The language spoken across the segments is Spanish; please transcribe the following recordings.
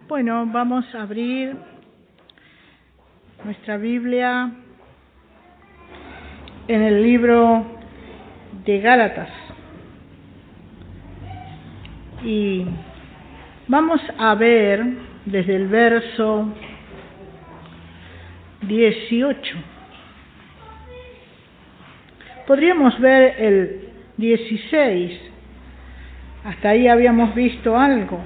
Bueno, vamos a abrir nuestra Biblia en el libro de Gálatas y vamos a ver desde el verso 18. Podríamos ver el 16, hasta ahí habíamos visto algo.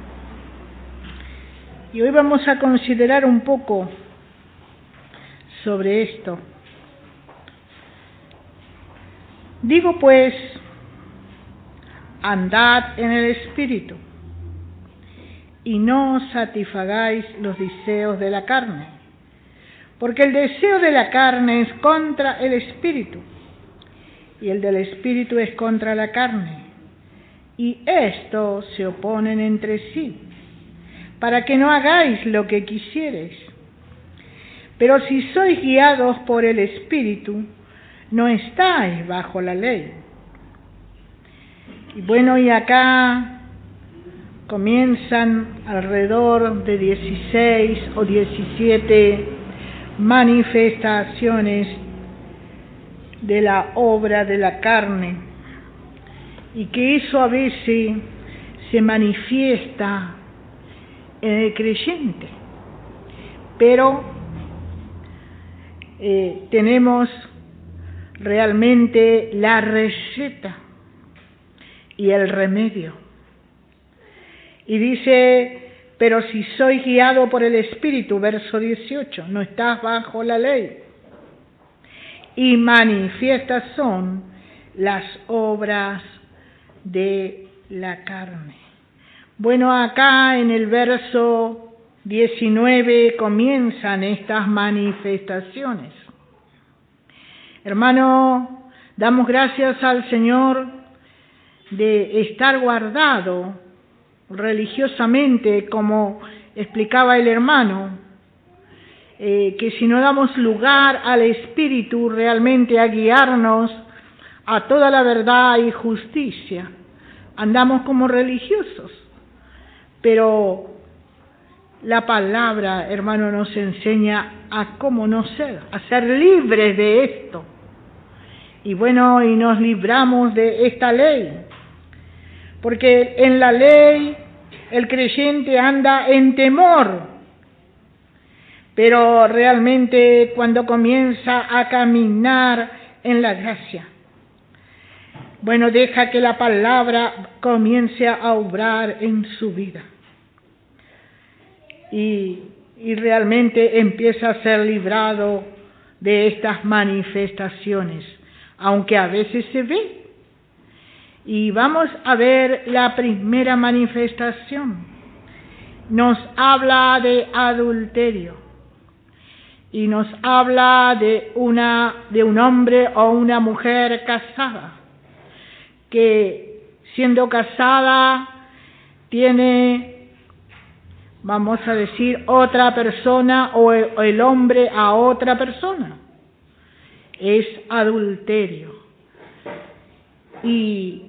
Y hoy vamos a considerar un poco sobre esto. Digo pues, andad en el Espíritu, y no satisfagáis los deseos de la carne, porque el deseo de la carne es contra el Espíritu, y el del Espíritu es contra la carne, y estos se oponen entre sí, para que no hagáis lo que quisiereis. Pero si sois guiados por el Espíritu, no estáis bajo la ley. Y bueno, y acá comienzan alrededor de 16 o 17 manifestaciones de la obra de la carne, y que eso a veces se manifiesta en el creyente, pero tenemos realmente la receta y el remedio. Y dice, pero si sois guiado por el Espíritu, verso 18, no estás bajo la ley, y manifiestas son las obras de la carne. Bueno, acá en el verso 19 comienzan estas manifestaciones. Hermano, damos gracias al Señor de estar guardado religiosamente, como explicaba el hermano, que si no damos lugar al Espíritu realmente a guiarnos a toda la verdad y justicia, andamos como religiosos. Pero la palabra, hermano, nos enseña a cómo no ser, a ser libres de esto. Y bueno, y nos libramos de esta ley. Porque en la ley el creyente anda en temor. Pero realmente cuando comienza a caminar en la gracia, bueno, deja que la palabra comience a obrar en su vida. Y realmente empieza a ser librado de estas manifestaciones, aunque a veces se ve. Y vamos a ver la primera manifestación. Nos habla de adulterio. Y nos habla de un hombre o una mujer casada, que siendo casada tiene, vamos a decir, otra persona, o el hombre a otra persona. Es adulterio. Y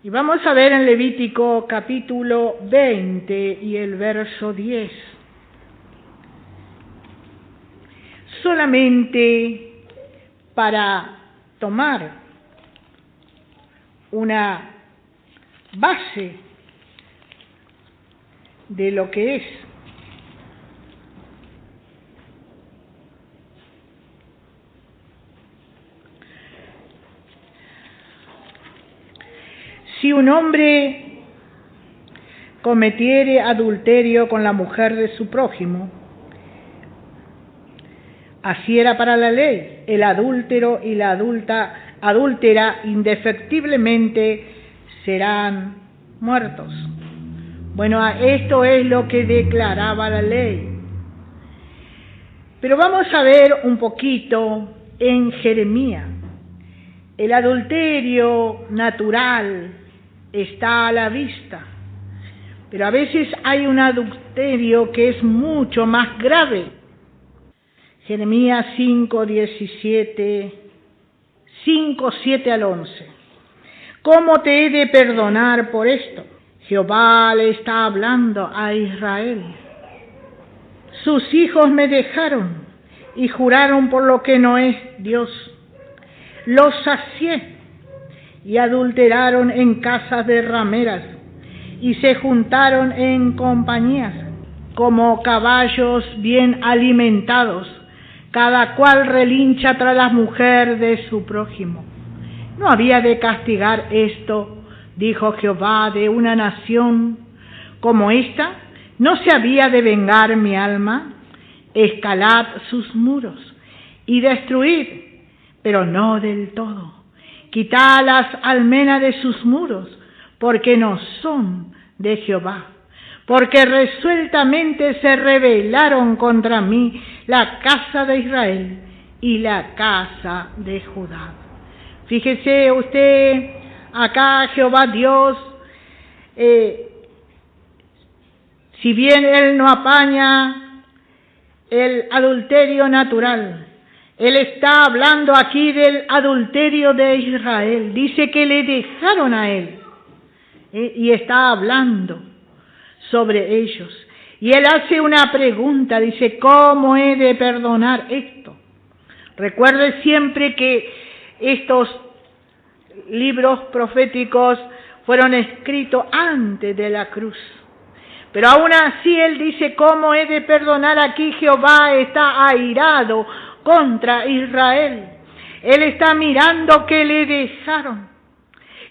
vamos a ver en Levítico capítulo 20 y el verso 10. Solamente para tomar una base de lo que es. Si un hombre cometiere adulterio con la mujer de su prójimo, así era para la ley, el adúltero y la adúltera indefectiblemente serán muertos. Bueno, esto es lo que declaraba la ley. Pero vamos a ver un poquito en Jeremías. El adulterio natural está a la vista, pero a veces hay un adulterio que es mucho más grave. Jeremías 5:17, 5:7 al 11. ¿Cómo te he de perdonar por esto? Jehová le está hablando a Israel. sus hijos me dejaron y juraron por lo que no es Dios. Los sacié y adulteraron en casas de rameras y se juntaron en compañías como caballos bien alimentados, cada cual relincha tras la mujer de su prójimo. ¿No había de castigar esto, dijo Jehová, de una nación como esta? ¿No se había de vengar mi alma? Escalad sus muros y destruid, pero no del todo. Quitad las almenas de sus muros, porque no son de Jehová. Porque resueltamente se rebelaron contra mí la casa de Israel y la casa de Judá. Fíjese usted, acá Jehová Dios, si bien Él no apaña el adulterio natural, Él está hablando aquí del adulterio de Israel. Dice que le dejaron a Él y está hablando sobre ellos. Y Él hace una pregunta, dice, ¿cómo he de perdonar esto? Recuerde siempre que estos libros proféticos fueron escritos antes de la cruz. Pero aún así Él dice, ¿cómo he de perdonar? Aquí Jehová está airado contra Israel. Él está mirando que le dejaron,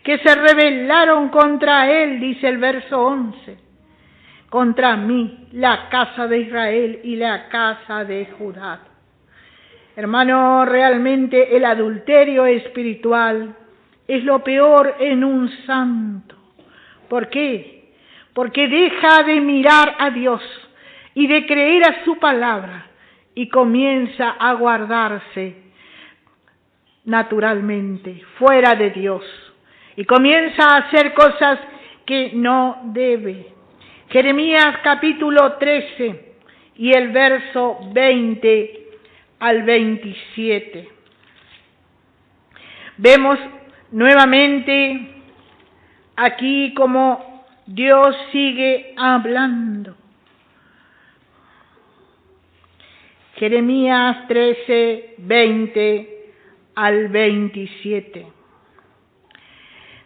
que se rebelaron contra Él, dice el verso 11. Contra mí, la casa de Israel y la casa de Judá. Hermano, realmente el adulterio espiritual es lo peor en un santo. ¿Por qué? Porque deja de mirar a Dios y de creer a su palabra y comienza a guardarse naturalmente fuera de Dios y comienza a hacer cosas que no debe. Jeremías capítulo 13 y el verso 20 al 27. Vemos nuevamente aquí como Dios sigue hablando. Jeremías 13, 20 al 27.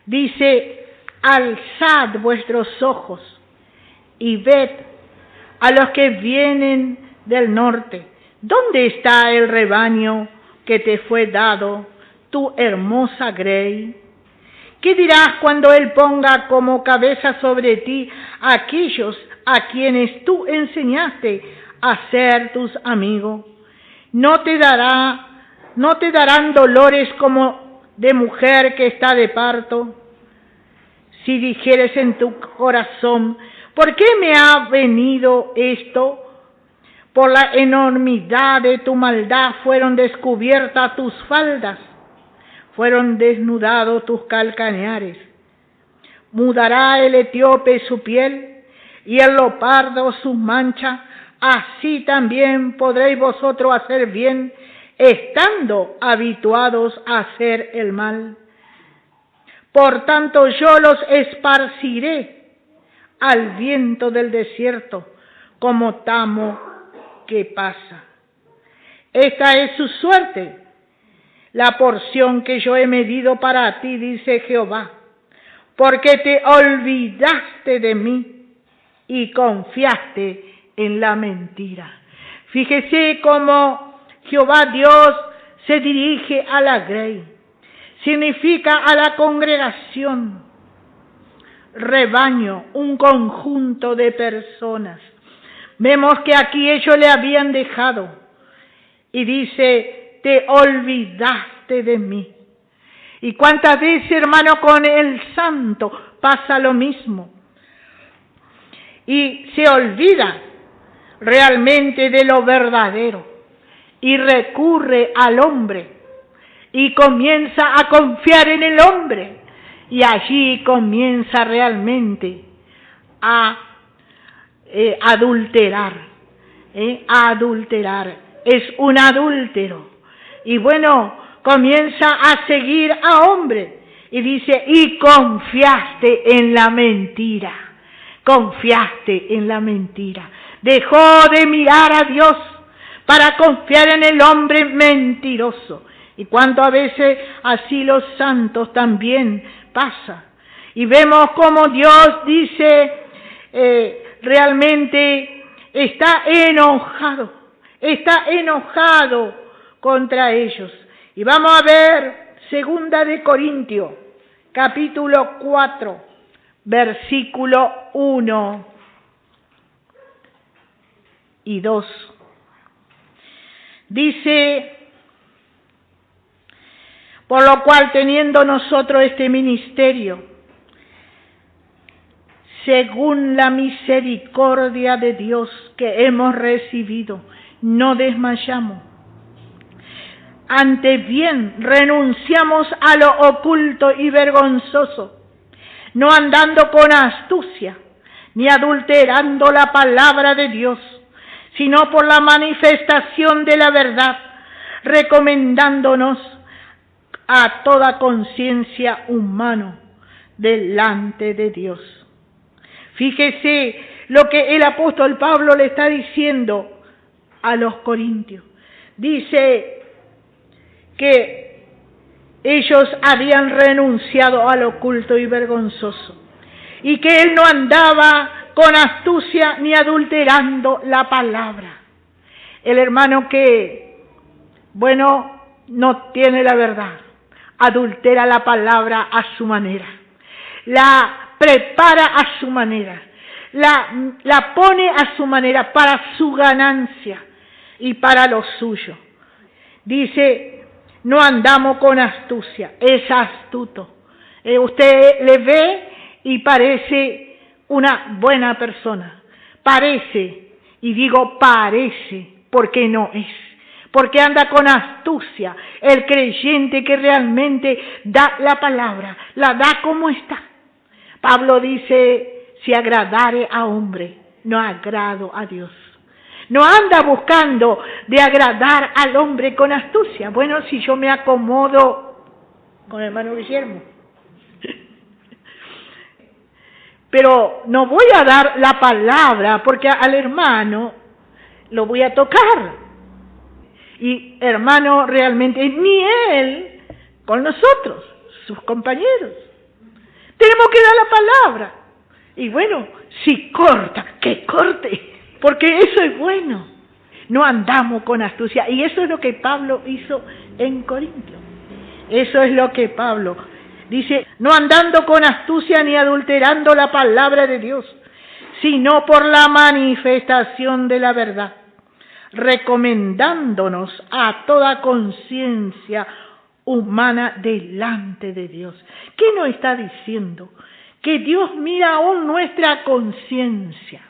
Dice, alzad vuestros ojos y ved a los que vienen del norte. ¿Dónde está el rebaño que te fue dado, tu hermosa grey? ¿Qué dirás cuando Él ponga como cabeza sobre ti a aquellos a quienes tú enseñaste a ser tus amigos? ¿No te darán dolores como de mujer que está de parto? Si dijeres en tu corazón, ¿por qué me ha venido esto? Por la enormidad de tu maldad fueron descubiertas tus faldas, fueron desnudados tus calcañares. Mudará el etíope su piel y el leopardo sus manchas. Así también podréis vosotros hacer bien, estando habituados a hacer el mal. Por tanto yo los esparciré al viento del desierto, como tamo que pasa. Esta es su suerte, la porción que yo he medido para ti, dice Jehová, porque te olvidaste de mí y confiaste en la mentira. Fíjese cómo Jehová Dios se dirige a la grey, significa a la congregación, rebaño, un conjunto de personas. Vemos que aquí ellos le habían dejado y dice, te olvidaste de mí. ¿Y cuántas veces, hermano, con el santo pasa lo mismo? Y se olvida realmente de lo verdadero y recurre al hombre y comienza a confiar en el hombre y allí comienza realmente a adulterar. Es un adúltero. Y bueno, comienza a seguir a hombre. Y dice, y confiaste en la mentira. Confiaste en la mentira. Dejó de mirar a Dios para confiar en el hombre mentiroso. Y cuánto a veces así los santos también pasa. Y vemos como Dios dice, realmente está enojado contra ellos. Y vamos a ver 2 de Corintios, capítulo 4, versículo 1 y 2. Dice: por lo cual, teniendo nosotros este ministerio, según la misericordia de Dios que hemos recibido, no desmayamos. Antes bien, renunciamos a lo oculto y vergonzoso, no andando con astucia, ni adulterando la palabra de Dios, sino por la manifestación de la verdad, recomendándonos a toda conciencia humana delante de Dios. Fíjese lo que el apóstol Pablo le está diciendo a los corintios. Dice que ellos habían renunciado al oculto y vergonzoso, y que él no andaba con astucia ni adulterando la palabra. El hermano que, no tiene la verdad, adultera la palabra a su manera, la prepara a su manera, la pone a su manera para su ganancia y para lo suyo. Dice: no andamos con astucia, es astuto. Usted le ve y parece una buena persona, parece, y digo parece, porque no es. Porque anda con astucia, el creyente que realmente da la palabra, la da como está. Pablo dice: si agradare a hombre, no agrado a Dios. No anda buscando de agradar al hombre con astucia. Bueno, si yo me acomodo con el hermano Guillermo, pero no voy a dar la palabra porque al hermano lo voy a tocar. Y hermano, realmente ni él con nosotros, sus compañeros. Tenemos que dar la palabra. Y bueno, si corta, que corte, porque eso es bueno. No andamos con astucia. Y eso es lo que Pablo hizo en Corintios. Eso es lo que Pablo dice: no andando con astucia ni adulterando la palabra de Dios, sino por la manifestación de la verdad, recomendándonos a toda conciencia humana delante de Dios. ¿Qué nos está diciendo? Que Dios mira aún nuestra conciencia.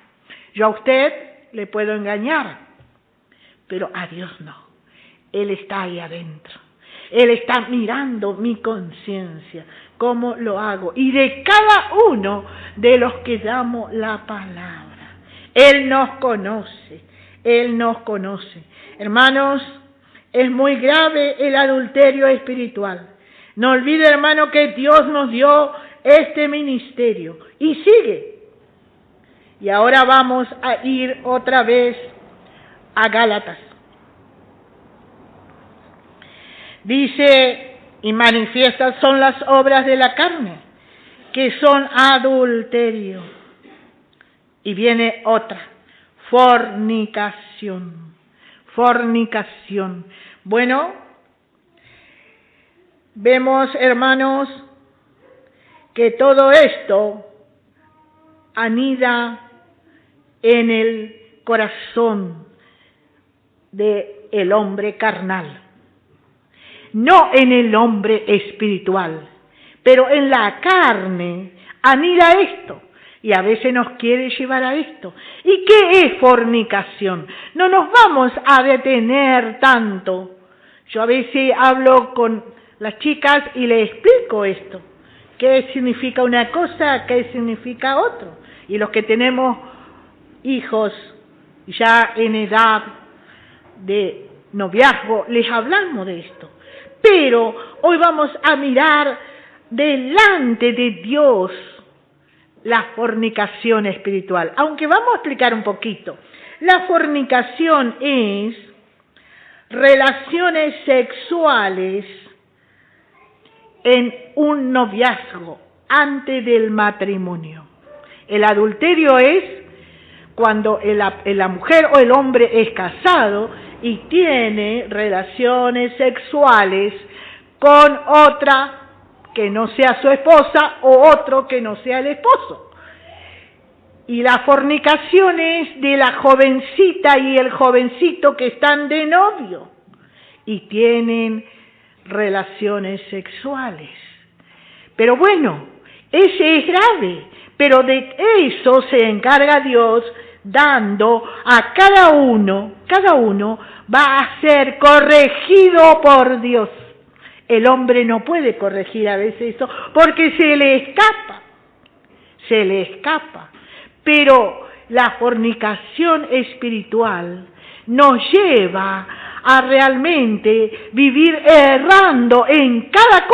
Yo a usted le puedo engañar, pero a Dios no. Él está ahí adentro. Él está mirando mi conciencia, cómo lo hago, y de cada uno de los que damos la palabra. Él nos conoce. Él nos conoce. Hermanos, es muy grave el adulterio espiritual. No olvide, hermano, que Dios nos dio este ministerio y sigue. Y ahora vamos a ir otra vez a Gálatas. Dice: y manifiestas son las obras de la carne, que son adulterio. Y viene otra: fornicación. Fornicación. Bueno, vemos, hermanos, que todo esto anida en el corazón del hombre carnal, no en el hombre espiritual, pero en la carne anida esto. Y a veces nos quiere llevar a esto. ¿Y qué es fornicación? No nos vamos a detener tanto. Yo a veces hablo con las chicas y les explico esto. ¿Qué significa una cosa? ¿Qué significa otro? Y los que tenemos hijos ya en edad de noviazgo, les hablamos de esto. Pero hoy vamos a mirar delante de Dios la fornicación espiritual, aunque vamos a explicar un poquito. La fornicación es relaciones sexuales en un noviazgo antes del matrimonio. El adulterio es cuando la mujer o el hombre es casado y tiene relaciones sexuales con otra que no sea su esposa o otro que no sea el esposo. Y la fornicación es de la jovencita y el jovencito que están de novio y tienen relaciones sexuales. Pero bueno, ese es grave, pero de eso se encarga Dios dando a cada uno va a ser corregido por Dios. El hombre no puede corregir a veces eso porque se le escapa. Pero la fornicación espiritual nos lleva a realmente vivir errando en cada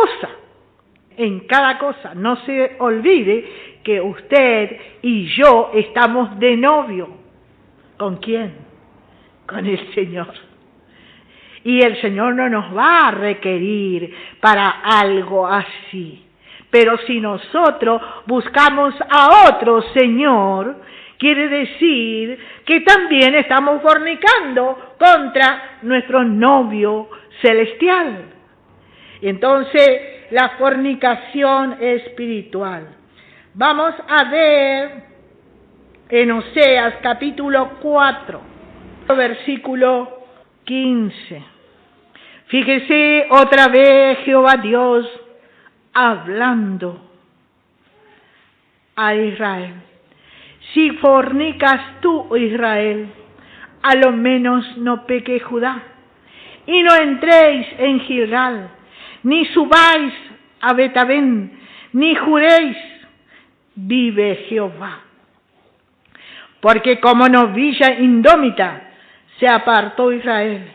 cosa. No se olvide que usted y yo estamos de novio. ¿Con quién? Con el Señor. Y el Señor no nos va a requerir para algo así. Pero si nosotros buscamos a otro Señor, quiere decir que también estamos fornicando contra nuestro novio celestial. Entonces, la fornicación espiritual. Vamos a ver en Oseas capítulo 4, versículo 15. Fíjese otra vez Jehová Dios hablando a Israel. Si fornicas tú, Israel, a lo menos no peque Judá, y no entréis en Gilgal, ni subáis a Betabén, ni juréis, vive Jehová. Porque como novilla indómita se apartó Israel,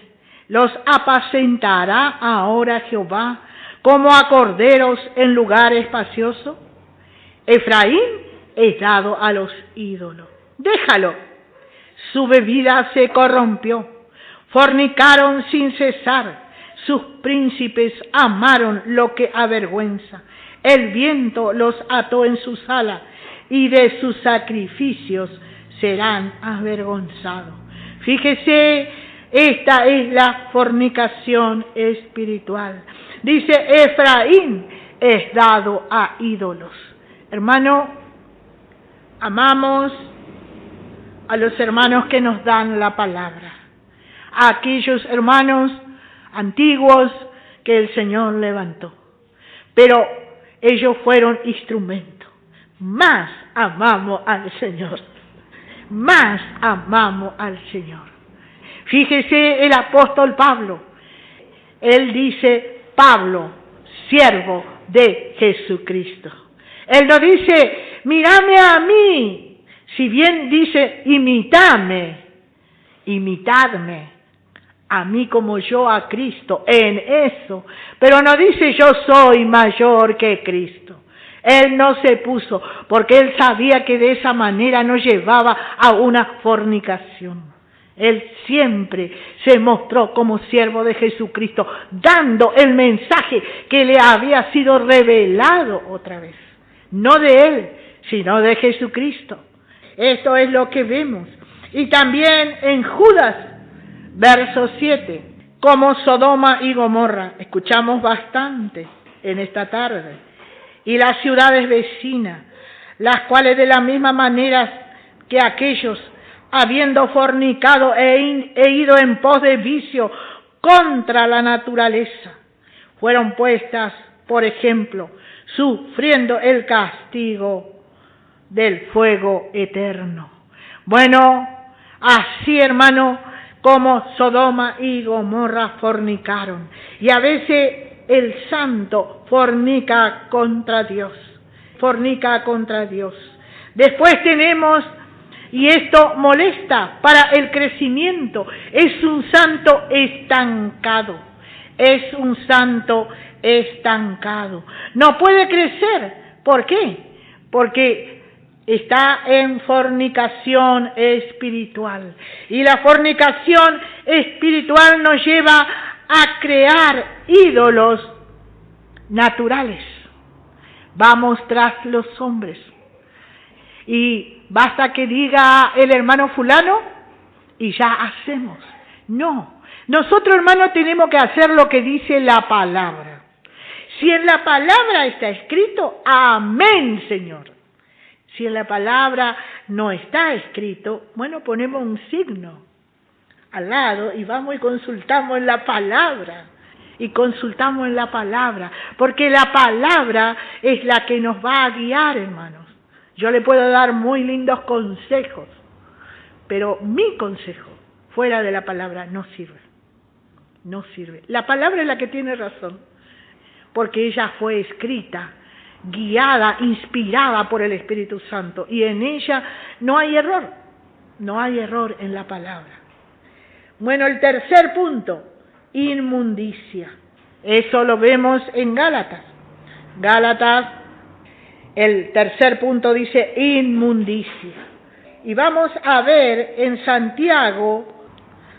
los apacentará ahora Jehová como a corderos en lugar espacioso. Efraín es dado a los ídolos. Déjalo. Su bebida se corrompió. Fornicaron sin cesar. Sus príncipes amaron lo que avergüenza. El viento los ató en sus alas y de sus sacrificios serán avergonzados. Fíjese, esta es la fornicación espiritual. Dice, Efraín es dado a ídolos. Hermano, amamos a los hermanos que nos dan la palabra, a aquellos hermanos antiguos que el Señor levantó. Pero ellos fueron instrumentos. Más amamos al Señor. Más amamos al Señor. Fíjese el apóstol Pablo. Él dice, Pablo, siervo de Jesucristo. Él no dice, mírame a mí. Si bien dice, imitadme, a mí como yo a Cristo, en eso. Pero no dice, yo soy mayor que Cristo. Él no se puso, porque él sabía que de esa manera no llevaba a una fornicación. Él siempre se mostró como siervo de Jesucristo, dando el mensaje que le había sido revelado otra vez. No de él, sino de Jesucristo. Esto es lo que vemos. Y también en Judas, verso 7, como Sodoma y Gomorra, escuchamos bastante en esta tarde, y las ciudades vecinas, las cuales de la misma manera que aquellos, habiendo fornicado e ido en pos de vicio contra la naturaleza, fueron puestas, por ejemplo, sufriendo el castigo del fuego eterno. Bueno, así, hermano, como Sodoma y Gomorra fornicaron. Y a veces el santo fornica contra Dios. Después tenemos, y esto molesta para el crecimiento, es un santo estancado. No puede crecer. ¿Por qué? Porque está en fornicación espiritual. Y la fornicación espiritual nos lleva a crear ídolos naturales. Vamos tras los hombres. Y basta que diga el hermano fulano y ya hacemos. No, nosotros, hermanos, tenemos que hacer lo que dice la palabra. Si en la palabra está escrito, amén, Señor. Si en la palabra no está escrito, bueno, ponemos un signo al lado y vamos y consultamos en la palabra. Y consultamos en la palabra, porque la palabra es la que nos va a guiar, hermanos. Yo le puedo dar muy lindos consejos, pero mi consejo fuera de la palabra no sirve. No sirve. La palabra es la que tiene razón, porque ella fue escrita, guiada, inspirada por el Espíritu Santo, y en ella no hay error. No hay error en la palabra. Bueno, el tercer punto, inmundicia. Eso lo vemos en Gálatas. Gálatas, el tercer punto dice inmundicia. Y vamos a ver en Santiago,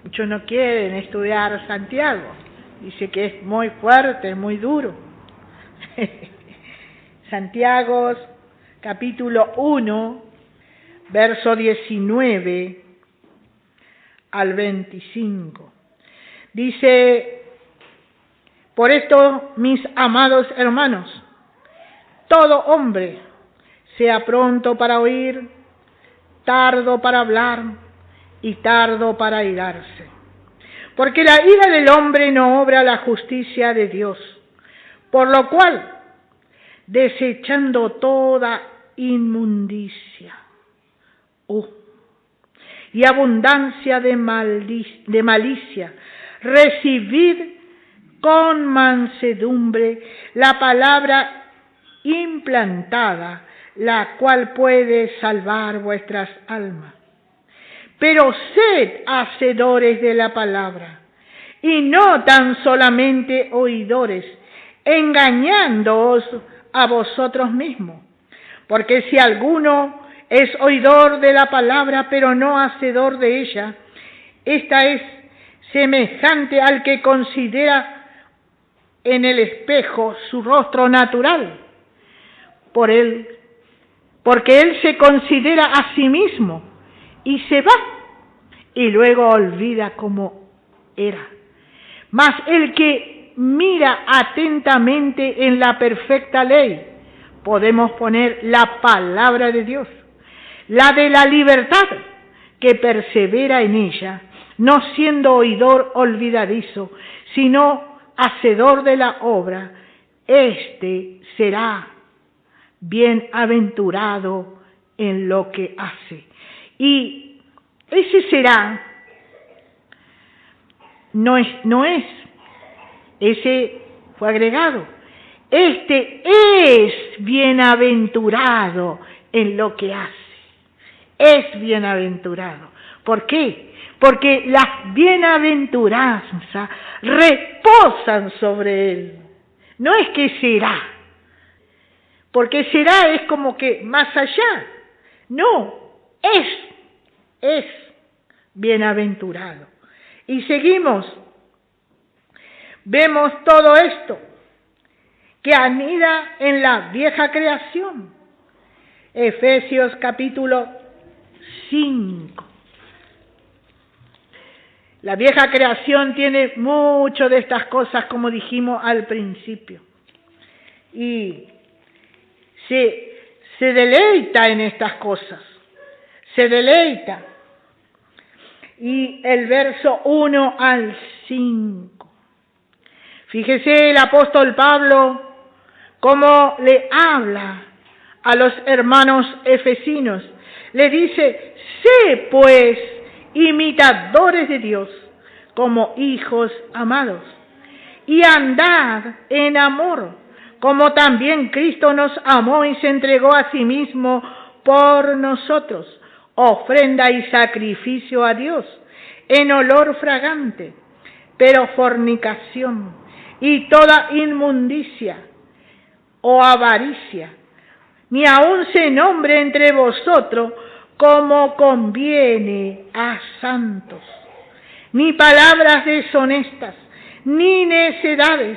muchos no quieren estudiar Santiago, dice que es muy fuerte, muy duro. Santiago, capítulo 1, verso 19 al 25. Dice: por esto, mis amados hermanos, todo hombre sea pronto para oír, tardo para hablar y tardo para airarse. Porque la ira del hombre no obra la justicia de Dios. Por lo cual, desechando toda inmundicia y abundancia de malicia, recibid con mansedumbre la palabra implantada, la cual puede salvar vuestras almas. Pero sed hacedores de la palabra, y no tan solamente oidores, engañándoos a vosotros mismos. Porque si alguno es oidor de la palabra, pero no hacedor de ella, esta es semejante al que considera en el espejo su rostro natural, porque él se considera a sí mismo y se va y luego olvida cómo era. Mas el que mira atentamente en la perfecta ley, podemos poner la palabra de Dios, la de la libertad, que persevera en ella, no siendo oidor olvidadizo, sino hacedor de la obra, éste será bienaventurado en lo que hace. Y ese será, no es, ese fue agregado. Este es bienaventurado en lo que hace. Es bienaventurado. ¿Por qué? Porque las bienaventuranzas reposan sobre él. No es que será, porque será es como que más allá. No, es bienaventurado. Y seguimos, vemos todo esto que anida en la vieja creación. Efesios capítulo 5. La vieja creación tiene mucho de estas cosas, como dijimos al principio. Y se deleita en estas cosas. Se deleita. Y el verso 1 al 5. Fíjese el apóstol Pablo cómo le habla a los hermanos efesinos. Le dice: sé pues imitadores de Dios como hijos amados, y andad en amor, como también Cristo nos amó y se entregó a sí mismo por nosotros, ofrenda y sacrificio a Dios, en olor fragante. Pero fornicación y toda inmundicia o avaricia ni aun se nombre entre vosotros como conviene a santos, ni palabras deshonestas, ni necedades,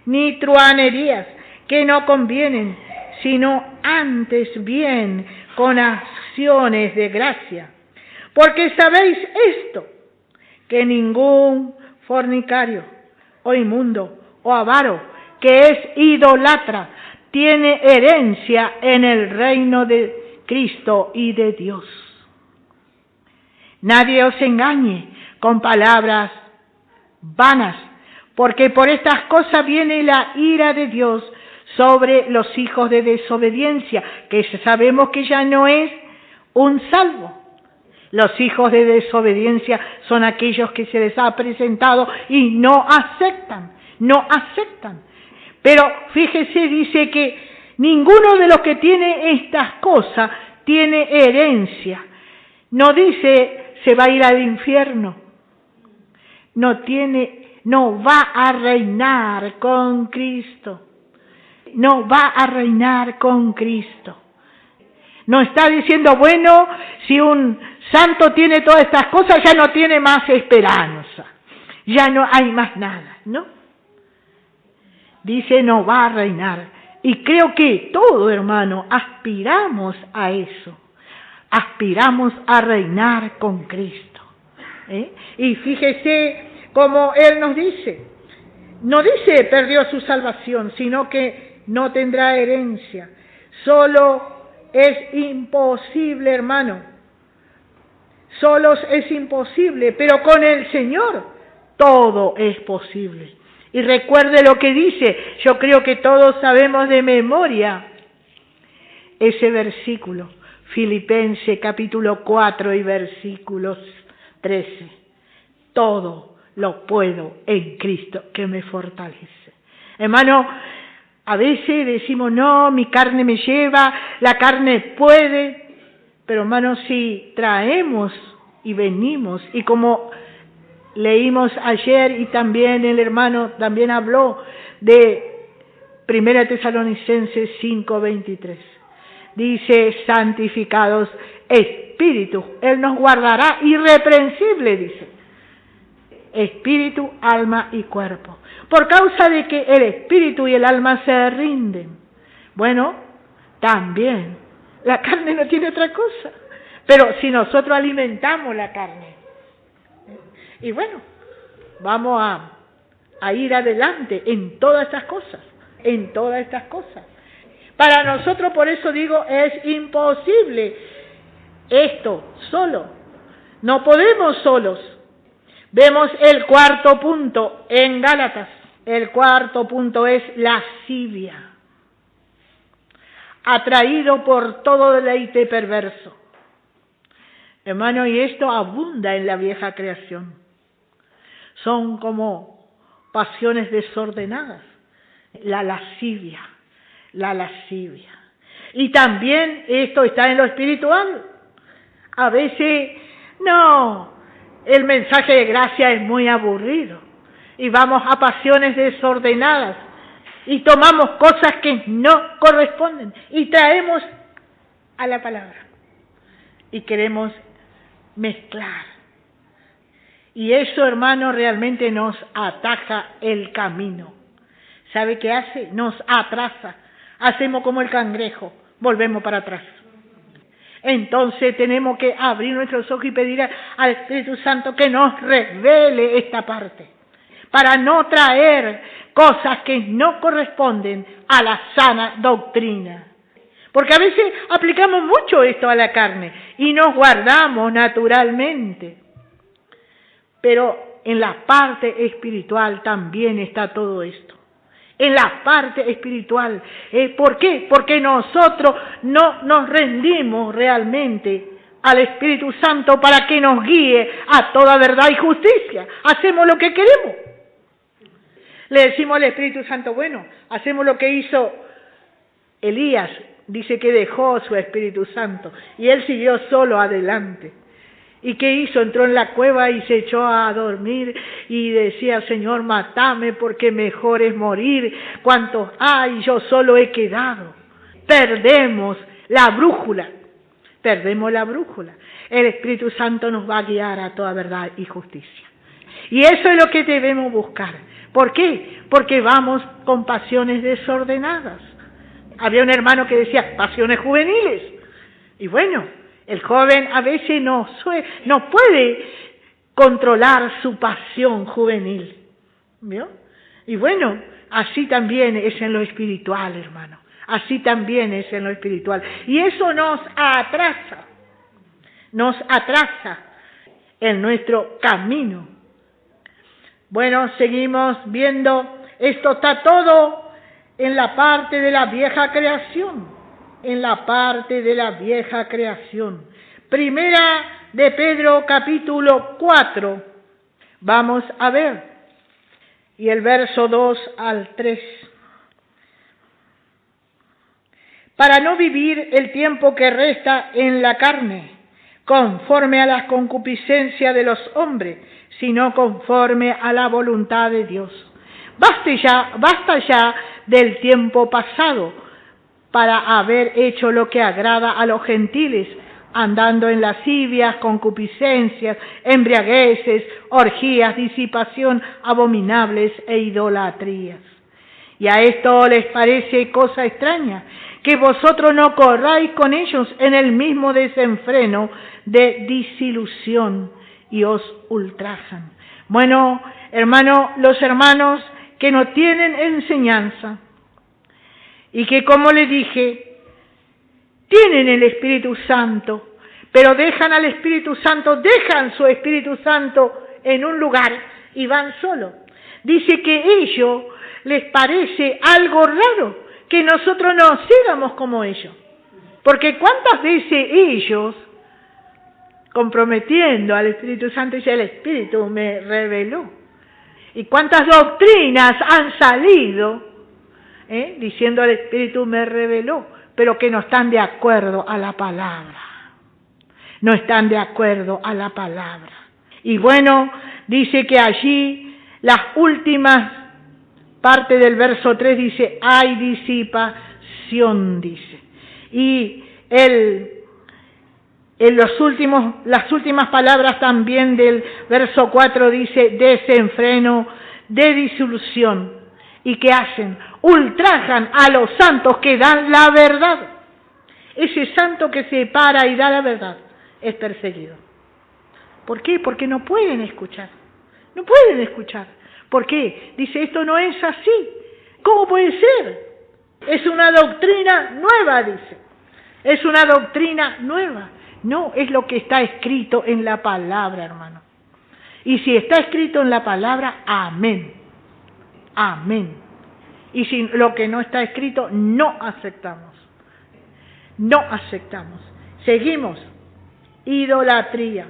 ni truhanerías que no convienen, sino antes bien con acciones de gracia. Porque sabéis esto, que ningún fornicario, o inmundo, o avaro, que es idolatra, tiene herencia en el reino de Cristo y de Dios. Nadie os engañe con palabras vanas, porque por estas cosas viene la ira de Dios sobre los hijos de desobediencia, que sabemos que ya no es un salvo. Los hijos de desobediencia son aquellos que se les ha presentado y no aceptan. Pero fíjese, dice que ninguno de los que tiene estas cosas tiene herencia. No dice se va a ir al infierno. No va a reinar con Cristo. No va a reinar con Cristo. No está diciendo, bueno, si un santo tiene todas estas cosas, ya no tiene más esperanza. Ya no hay más nada, ¿no? Dice, no va a reinar. Y creo que todo, hermano, aspiramos a eso. Aspiramos a reinar con Cristo. Y fíjese como Él nos dice. No dice perdió su salvación, sino que no tendrá herencia. Solo es imposible, hermano. Solo es imposible, pero con el Señor todo es posible. Y recuerde lo que dice, yo creo que todos sabemos de memoria ese versículo, Filipenses capítulo 4 y versículos 13. Todo lo puedo en Cristo que me fortalece. Hermano, a veces decimos, no, mi carne me lleva, la carne puede, pero hermano, si traemos y venimos, y como leímos ayer y también el hermano también habló de 1 Tesalonicenses 5:23, dice, santificados espíritu, Él nos guardará irreprensible, dice, espíritu, alma y cuerpo. Por causa de que el espíritu y el alma se rinden. Bueno, también la carne no tiene otra cosa. Pero si nosotros alimentamos la carne, y bueno, vamos a ir adelante en todas estas cosas. Para nosotros, por eso digo, es imposible esto solo. No podemos solos. Vemos el cuarto punto en Gálatas. El cuarto punto es lascivia. Atraído por todo deleite perverso. Hermano, y esto abunda en la vieja creación. Son como pasiones desordenadas. La lascivia. Y también esto está en lo espiritual. A veces, el mensaje de gracia es muy aburrido y vamos a pasiones desordenadas y tomamos cosas que no corresponden y traemos a la palabra y queremos mezclar. Y eso, hermano, realmente nos ataja el camino. ¿Sabe qué hace? Nos atrasa. Hacemos como el cangrejo, volvemos para atrás. Entonces tenemos que abrir nuestros ojos y pedir al Espíritu Santo que nos revele esta parte, para no traer cosas que no corresponden a la sana doctrina. Porque a veces aplicamos mucho esto a la carne y nos guardamos naturalmente. Pero en la parte espiritual también está todo esto. En la parte espiritual. ¿Por qué? Porque nosotros no nos rendimos realmente al Espíritu Santo para que nos guíe a toda verdad y justicia. Hacemos lo que queremos. Le decimos al Espíritu Santo, bueno, hacemos lo que hizo Elías. Dice que dejó su Espíritu Santo y él siguió solo adelante. ¿Y qué hizo? Entró en la cueva y se echó a dormir y decía, Señor, mátame porque mejor es morir. ¿Cuántos hay? Yo solo he quedado. perdemos la brújula. Perdemos la brújula. El Espíritu Santo nos va a guiar a toda verdad y justicia. Y eso es lo que debemos buscar. ¿Por qué? Porque vamos con pasiones desordenadas. Había un hermano que decía, pasiones juveniles. Y bueno, el joven a veces no puede controlar su pasión juvenil. ¿Vio? Y bueno, así también es en lo espiritual, hermano. Así también es en lo espiritual. Y eso nos atrasa en nuestro camino. Bueno, seguimos viendo, esto está todo en la parte de la vieja creación, Primera de Pedro, capítulo 4, vamos a ver, y el verso 2 al 3. Para no vivir el tiempo que resta en la carne, conforme a las concupiscencias de los hombres, sino conforme a la voluntad de Dios. Basta ya del tiempo pasado para haber hecho lo que agrada a los gentiles, andando en lascivias, concupiscencias, embriagueces, orgías, disipación, abominables e idolatrías. Y a esto les parece cosa extraña, que vosotros no corráis con ellos en el mismo desenfreno de disilusión y os ultrajan. Bueno, hermano, los hermanos que no tienen enseñanza y que, como le dije, tienen el Espíritu Santo, pero dejan su Espíritu Santo en un lugar y van solos. Dice que a ellos les parece algo raro que nosotros no sigamos como ellos. Porque cuántas veces ellos, comprometiendo al Espíritu Santo, dice, el Espíritu me reveló. Y cuántas doctrinas han salido, diciendo el Espíritu me reveló, pero que no están de acuerdo a la palabra. No están de acuerdo a la palabra. Y bueno, dice que allí, las últimas partes del verso 3 dice, hay disipación, dice. Y las últimas palabras también del verso 4 dice, desenfreno, de disolución. ¿Y qué hacen? Ultrajan a los santos que dan la verdad. Ese santo que se para y da la verdad es perseguido. ¿Por qué? Porque no pueden escuchar. No pueden escuchar. ¿Por qué? Dice, esto no es así. ¿Cómo puede ser? Es una doctrina nueva, dice. Es una doctrina nueva. No, es lo que está escrito en la palabra, hermano. Y si está escrito en la palabra, amén. Amén. Y si lo que no está escrito, no aceptamos. No aceptamos. Seguimos. Idolatría.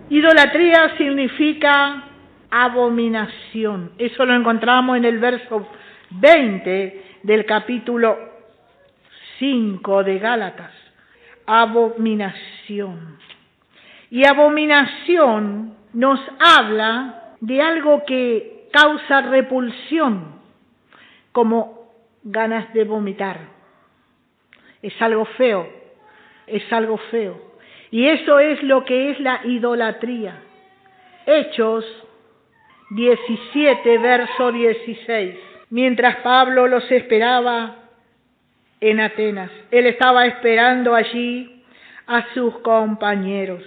Idolatría significa abominación. Eso lo encontramos en el verso 20 del capítulo 5 de Gálatas. Abominación. Y abominación nos habla de algo que causa repulsión, como ganas de vomitar. Es algo feo, es algo feo. Y eso es lo que es la idolatría. Hechos 17, verso 16. Mientras Pablo los esperaba en Atenas, él estaba esperando allí a sus compañeros.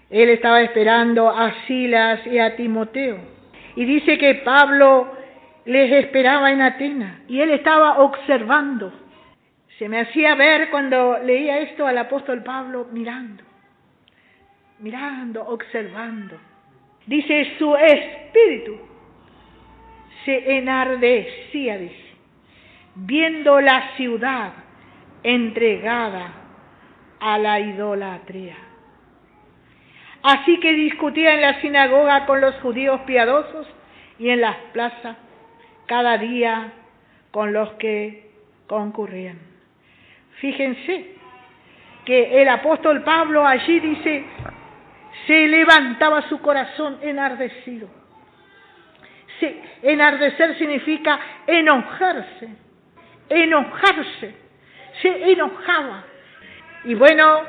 Él estaba esperando a Silas y a Timoteo. Y dice que Pablo les esperaba en Atenas y él estaba observando. Se me hacía ver cuando leía esto al apóstol Pablo mirando, observando. Dice, su espíritu se enardecía, dice, viendo la ciudad entregada a la idolatría. Así que discutía en la sinagoga con los judíos piadosos y en las plazas cada día con los que concurrían. Fíjense que el apóstol Pablo allí dice, se levantaba su corazón enardecido. Enardecer significa enojarse. se enojaba. Y bueno,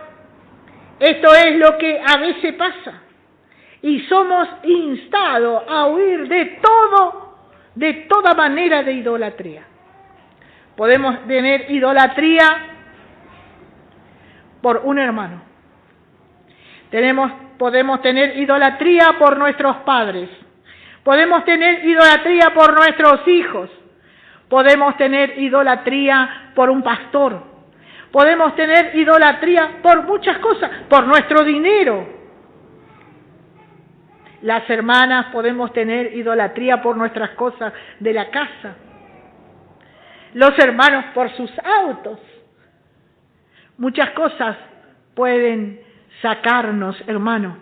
esto es lo que a veces pasa. Y somos instados a huir de toda manera de idolatría. Podemos tener idolatría por un hermano. Podemos tener idolatría por nuestros padres. Podemos tener idolatría por nuestros hijos. Podemos tener idolatría por un pastor. Podemos tener idolatría por muchas cosas, por nuestro dinero. Las hermanas podemos tener idolatría por nuestras cosas de la casa. Los hermanos por sus autos. Muchas cosas pueden sacarnos, hermano,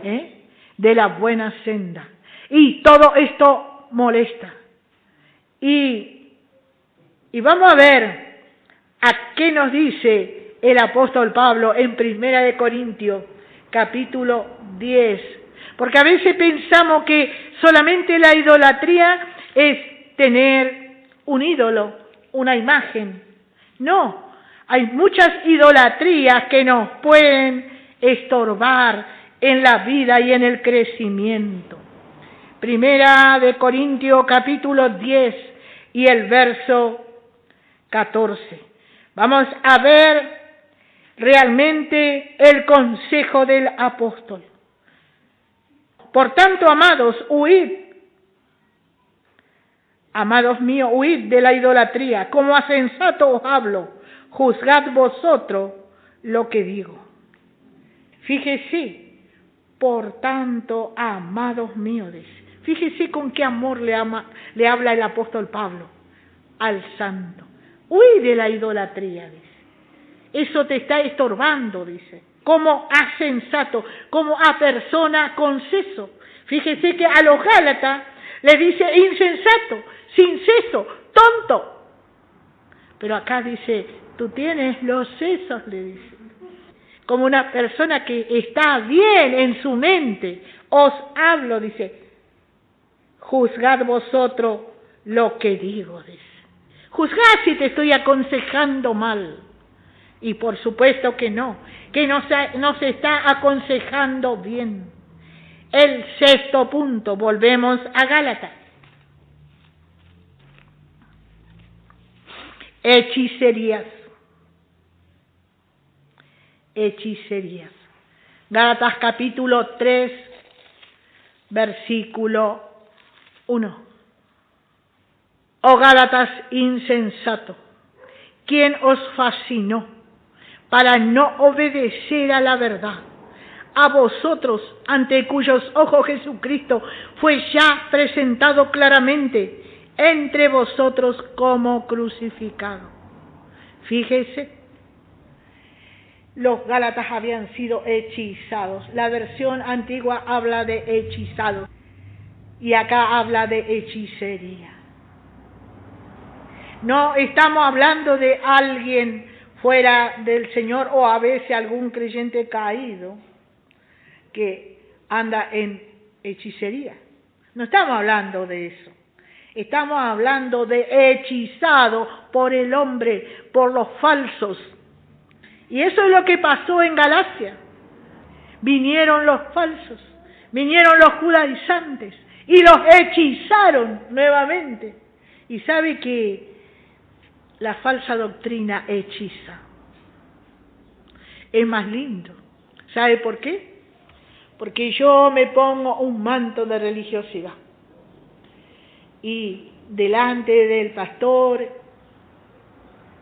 de la buena senda. Y todo esto molesta. Y vamos a ver a qué nos dice el apóstol Pablo en 1 Corintios, capítulo 10. Porque a veces pensamos que solamente la idolatría es tener un ídolo, una imagen. No, hay muchas idolatrías que nos pueden estorbar en la vida y en el crecimiento. 1 Corintios capítulo 10 y el verso 14. Vamos a ver realmente el consejo del apóstol. Por tanto, amados, huid. Amados míos, huid de la idolatría. Como a sensato os hablo, juzgad vosotros lo que digo. Fíjese, por tanto, amados míos, dice. Fíjese con qué amor le habla el apóstol Pablo al santo. Huid de la idolatría, dice. Eso te está estorbando, dice. Como a sensato, como a persona con seso. Fíjese que a los Gálatas le dice insensato, sin seso, tonto. Pero acá dice, tú tienes los sesos, le dice. Como una persona que está bien en su mente. Os hablo, dice, juzgad vosotros lo que digo, dice. Juzgad si te estoy aconsejando mal. Y por supuesto que no se está aconsejando bien. El sexto punto, volvemos a Gálatas. Hechicerías. Gálatas capítulo 3, versículo 1. Oh Gálatas insensato, ¿quién os fascinó para no obedecer a la verdad? A vosotros, ante cuyos ojos Jesucristo fue ya presentado claramente entre vosotros como crucificado. Fíjese, los Gálatas habían sido hechizados. La versión antigua habla de hechizados y acá habla de hechicería. No estamos hablando de alguien fuera del Señor o a veces algún creyente caído que anda en hechicería. No estamos hablando de eso. Estamos hablando de hechizado por el hombre, por los falsos. Y eso es lo que pasó en Galacia. Vinieron los falsos, vinieron los judaizantes y los hechizaron nuevamente. Y sabe que la falsa doctrina hechiza. Es más lindo. ¿Sabe por qué? Porque yo me pongo un manto de religiosidad. Y delante del pastor,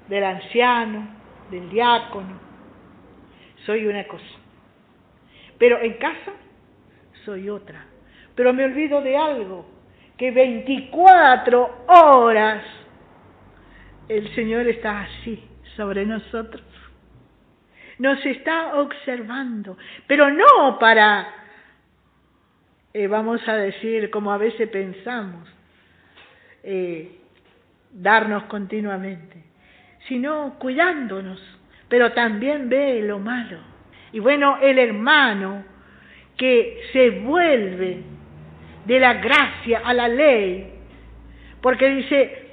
del anciano, del diácono, soy una cosa. Pero en casa soy otra. Pero me olvido de algo, que 24 horas el Señor está así sobre nosotros. Nos está observando, pero no para, vamos a decir, como a veces pensamos, darnos continuamente, sino cuidándonos, pero también ve lo malo. Y bueno, el hermano que se vuelve de la gracia a la ley, porque dice,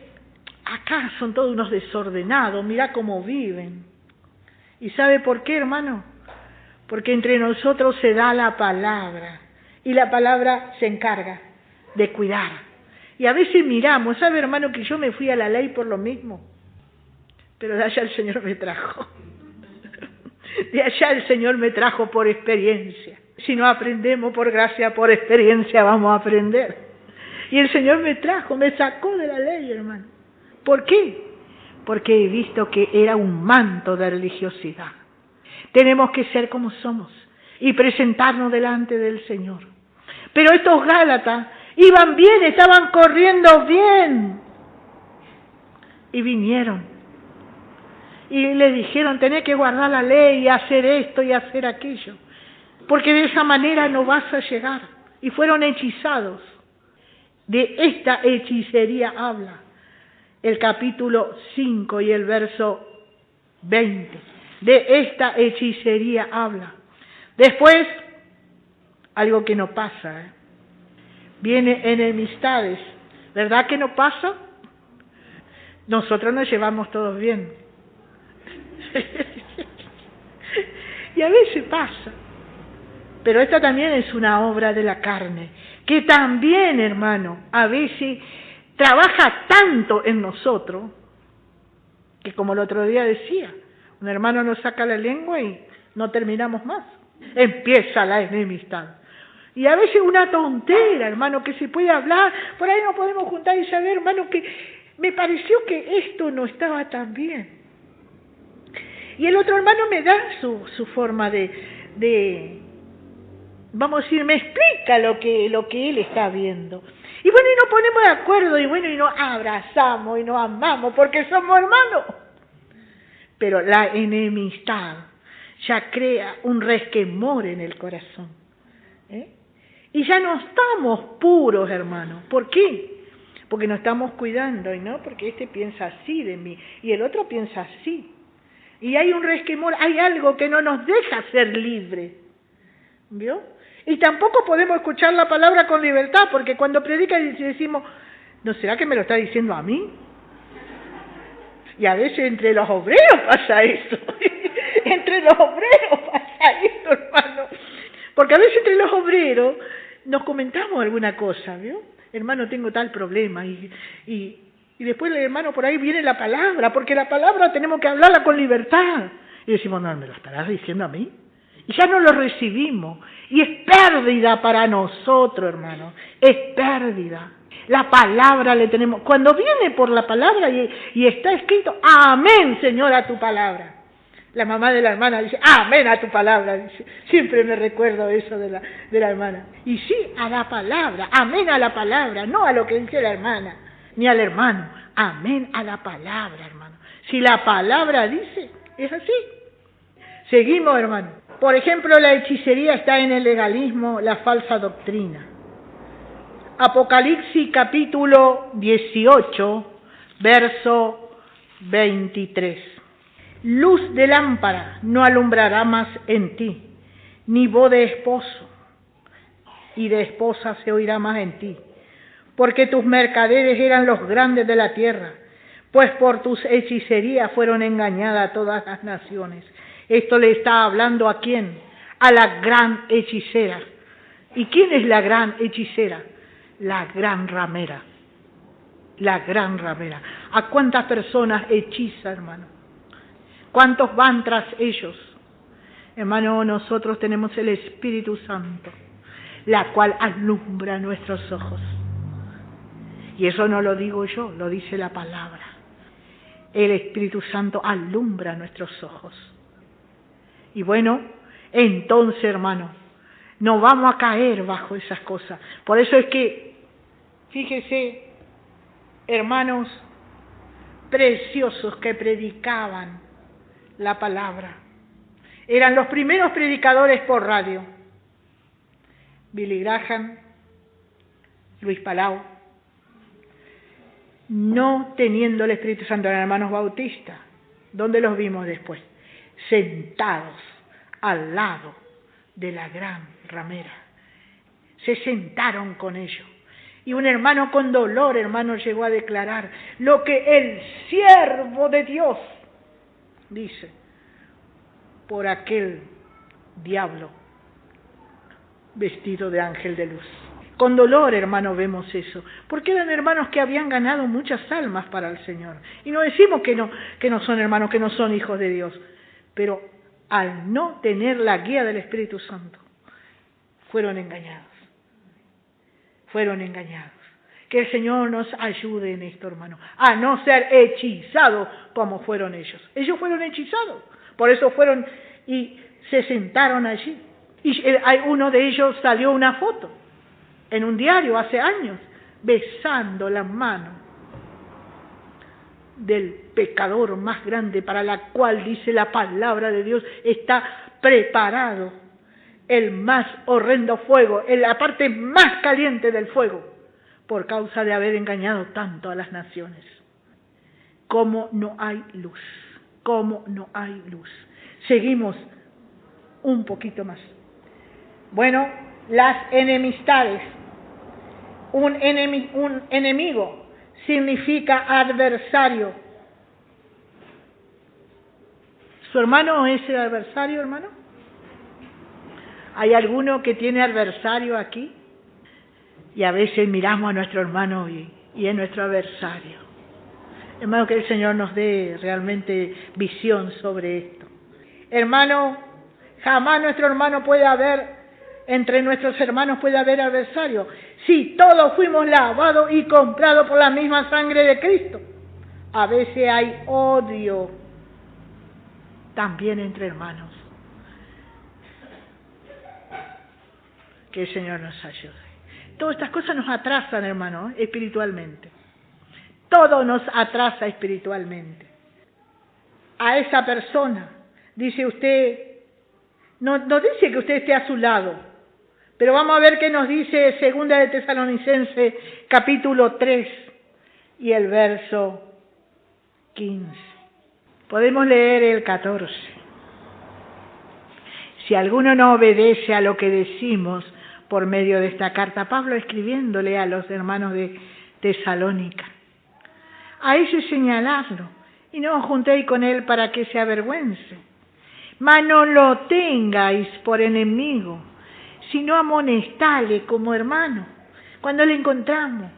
acá son todos unos desordenados, mirá cómo viven. ¿Y sabe por qué, hermano? Porque entre nosotros se da la palabra, y la palabra se encarga de cuidar. Y a veces miramos, ¿sabe, hermano, que yo me fui a la ley por lo mismo? Pero de allá el Señor me trajo. De allá el Señor me trajo por experiencia. Si no aprendemos por gracia, por experiencia vamos a aprender. Y el Señor me trajo, me sacó de la ley, hermano. ¿Por qué? Porque he visto que era un manto de religiosidad. Tenemos que ser como somos y presentarnos delante del Señor. Pero estos Gálatas iban bien, estaban corriendo bien. Y vinieron. Y le dijeron, tenés que guardar la ley y hacer esto y hacer aquello. Porque de esa manera no vas a llegar. Y fueron hechizados. De esta hechicería habla el capítulo 5 y el verso 20. De esta hechicería habla. Después, algo que no pasa, viene enemistades. ¿Verdad que no pasa? Nosotros nos llevamos todos bien. Y a veces pasa. Pero esta también es una obra de la carne, que también, hermano, a veces trabaja tanto en nosotros, que como el otro día decía, un hermano nos saca la lengua y no terminamos más. Empieza la enemistad. Y a veces una tontera, hermano, que se puede hablar, por ahí nos podemos juntar y saber, hermano, que me pareció que esto no estaba tan bien. Y el otro hermano me da su forma de, vamos a decir, me explica lo que él está viendo. Y bueno, y nos ponemos de acuerdo, y bueno, y nos abrazamos, y nos amamos, porque somos hermanos. Pero la enemistad ya crea un resquemor en el corazón. Y ya no estamos puros, hermanos. ¿Por qué? Porque nos estamos cuidando, y no porque este piensa así de mí, y el otro piensa así. Y hay un resquemor, hay algo que no nos deja ser libres. ¿Vio? Y tampoco podemos escuchar la palabra con libertad, porque cuando predica y decimos, ¿no será que me lo está diciendo a mí? Y a veces entre los obreros pasa eso. Entre los obreros pasa eso, hermano. Porque a veces entre los obreros nos comentamos alguna cosa, ¿vio? Hermano, tengo tal problema. Y después el hermano por ahí viene la palabra, porque la palabra tenemos que hablarla con libertad. Y decimos, no, ¿me lo estarás diciendo a mí? Y ya no lo recibimos. Y es pérdida para nosotros, hermano. Es pérdida. La palabra le tenemos. Cuando viene por la palabra y está escrito, amén, Señor, a tu palabra. La mamá de la hermana dice, amén a tu palabra. Dice, siempre me recuerdo eso de la hermana. Y sí, a la palabra, amén a la palabra, no a lo que dice la hermana, ni al hermano. Amén a la palabra, hermano. Si la palabra dice, es así. Seguimos, hermano. Por ejemplo, la hechicería está en el legalismo, la falsa doctrina. Apocalipsis capítulo 18, verso 23. Luz de lámpara no alumbrará más en ti, ni voz de esposo, y de esposa se oirá más en ti, porque tus mercaderes eran los grandes de la tierra, pues por tus hechicerías fueron engañadas todas las naciones. Esto le está hablando ¿a quién? A la gran hechicera. ¿Y quién es la gran hechicera? La gran ramera. La gran ramera. ¿A cuántas personas hechiza, hermano? ¿Cuántos van tras ellos? Hermano, nosotros tenemos el Espíritu Santo, la cual alumbra nuestros ojos. Y eso no lo digo yo, lo dice la palabra. El Espíritu Santo alumbra nuestros ojos. Y bueno, entonces, hermano, no vamos a caer bajo esas cosas. Por eso es que, fíjese, hermanos preciosos que predicaban la palabra. Eran los primeros predicadores por radio. Billy Graham, Luis Palau, no teniendo el Espíritu Santo, eran hermanos bautistas. ¿Dónde los vimos después? Sentados al lado de la gran ramera. Se sentaron con ellos. Y un hermano con dolor, hermano, llegó a declarar lo que el siervo de Dios dice por aquel diablo vestido de ángel de luz. Con dolor, hermano, vemos eso, porque eran hermanos que habían ganado muchas almas para el Señor. Y no decimos que no son hermanos, que no son hijos de Dios, pero al no tener la guía del Espíritu Santo, fueron engañados. Fueron engañados. Que el Señor nos ayude en esto, hermano, a no ser hechizados como fueron ellos. Ellos fueron hechizados, por eso fueron y se sentaron allí. Y uno de ellos salió una foto en un diario hace años, besando la mano del pecador más grande, para la cual dice la palabra de Dios, está preparado el más horrendo fuego, en la parte más caliente del fuego, por causa de haber engañado tanto a las naciones. ¿Cómo no hay luz? ¿Cómo no hay luz? Seguimos un poquito más. Bueno, las enemistades. Un enemigo significa adversario. ¿Su hermano es el adversario, hermano? ¿Hay alguno que tiene adversario aquí? Y a veces miramos a nuestro hermano y es nuestro adversario. Hermano, que el Señor nos dé realmente visión sobre esto. Hermano, jamás nuestro hermano puede haber, entre nuestros hermanos puede haber adversario. Sí, todos fuimos lavados y comprados por la misma sangre de Cristo. A veces hay odio también entre hermanos. Que el Señor nos ayude. Todas estas cosas nos atrasan, hermano, espiritualmente. Todo nos atrasa espiritualmente. A esa persona, dice usted, no dice que usted esté a su lado, pero vamos a ver qué nos dice Segunda de Tesalonicenses, capítulo 3 y el verso 15. Podemos leer el 14. Si alguno no obedece a lo que decimos por medio de esta carta, Pablo escribiéndole a los hermanos de Tesalónica, a ellos señaladlo y no os juntéis con él para que se avergüence, mas no lo tengáis por enemigo, sino amonestale como hermano. Cuando le encontramos,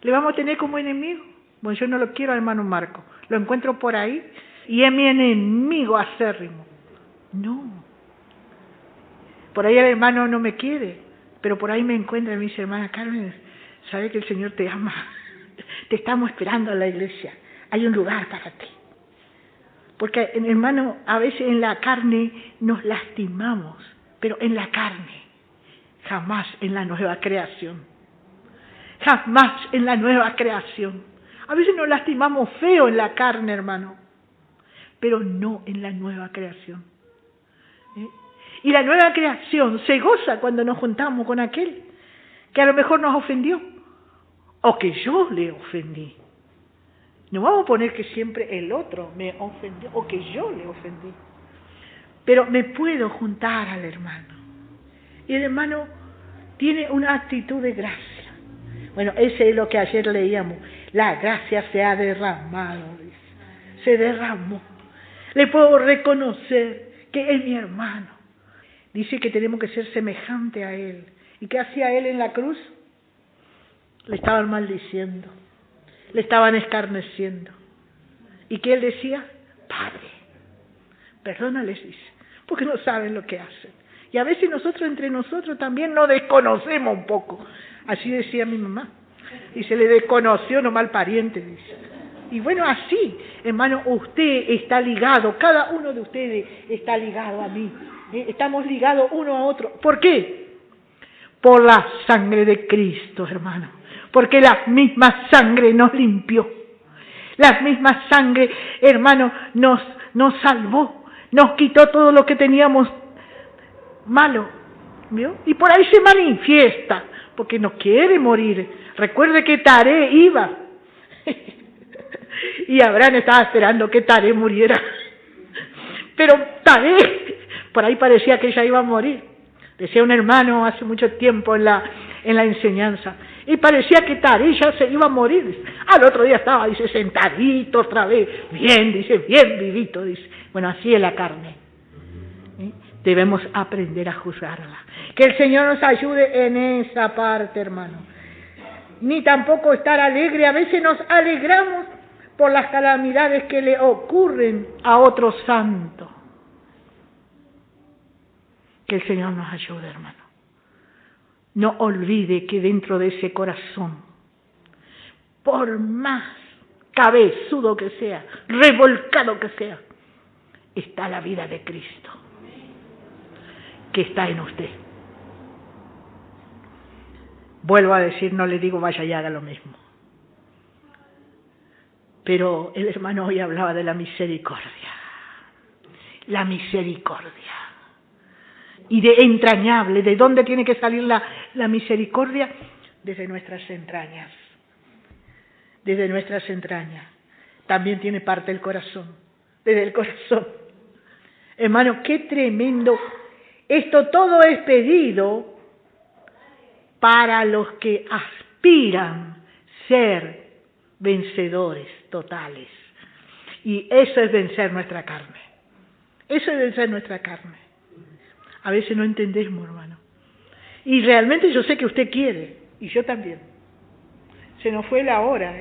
¿le vamos a tener como enemigo? Bueno, yo no lo quiero, hermano Marco, lo encuentro por ahí y es mi enemigo acérrimo. No. Por ahí el hermano no me quiere, pero por ahí me encuentra y me dice, hermana Carmen, sabe que el Señor te ama, te estamos esperando en la iglesia, hay un lugar para ti. Porque, hermano, a veces en la carne nos lastimamos, pero en la carne, jamás en la nueva creación. Jamás en la nueva creación. A veces nos lastimamos feo en la carne, hermano, pero no en la nueva creación. Y la nueva creación se goza cuando nos juntamos con aquel que a lo mejor nos ofendió o que yo le ofendí. No vamos a poner que siempre el otro me ofendió o que yo le ofendí. Pero me puedo juntar al hermano. Y el hermano tiene una actitud de gracia. Bueno, ese es lo que ayer leíamos. La gracia se ha derramado, dice. Se derramó. Le puedo reconocer que es mi hermano. Dice que tenemos que ser semejante a él. ¿Y qué hacía él en la cruz? Le estaban maldiciendo. Le estaban escarneciendo. ¿Y qué él decía? Padre, perdónales, dice, porque no saben lo que hacen. Y a veces nosotros entre nosotros también nos desconocemos un poco. Así decía mi mamá. Y se le desconoció nomás al pariente, dice. Y bueno, así, hermano, usted está ligado, cada uno de ustedes está ligado a mí. Estamos ligados uno a otro. ¿Por qué? Por la sangre de Cristo, hermano. Porque la misma sangre nos limpió. La misma sangre, hermano, nos salvó. Nos quitó todo lo que teníamos malo. ¿Vio? Y por ahí se manifiesta. Porque no quiere morir. Recuerde que Taré iba. Y Abraham estaba esperando que Taré muriera. Pero Taré, por ahí parecía que ella iba a morir. Decía un hermano hace mucho tiempo en la enseñanza, Y parecía que ella se iba a morir. Al otro día estaba, dice, sentadito otra vez, bien, dice, bien vivito, dice. Bueno, así es la carne. Debemos aprender a juzgarla. Que el Señor nos ayude en esa parte, hermano. Ni tampoco estar alegre. A veces nos alegramos por las calamidades que le ocurren a otro santo. Que el Señor nos ayude, hermano. No olvide que dentro de ese corazón, por más cabezudo que sea, revolcado que sea, está la vida de Cristo, que está en usted. Vuelvo a decir, no le digo vaya y haga lo mismo. Pero el hermano hoy hablaba de la misericordia. La misericordia. Y de entrañable, ¿de dónde tiene que salir la misericordia? Desde nuestras entrañas. Desde nuestras entrañas. También tiene parte el corazón. Desde el corazón. Hermano, qué tremendo. Esto todo es pedido para los que aspiran ser vencedores totales. Y eso es vencer nuestra carne. Eso es vencer nuestra carne. A veces no entendemos, hermano. Y realmente yo sé que usted quiere, y yo también. Se nos fue la hora,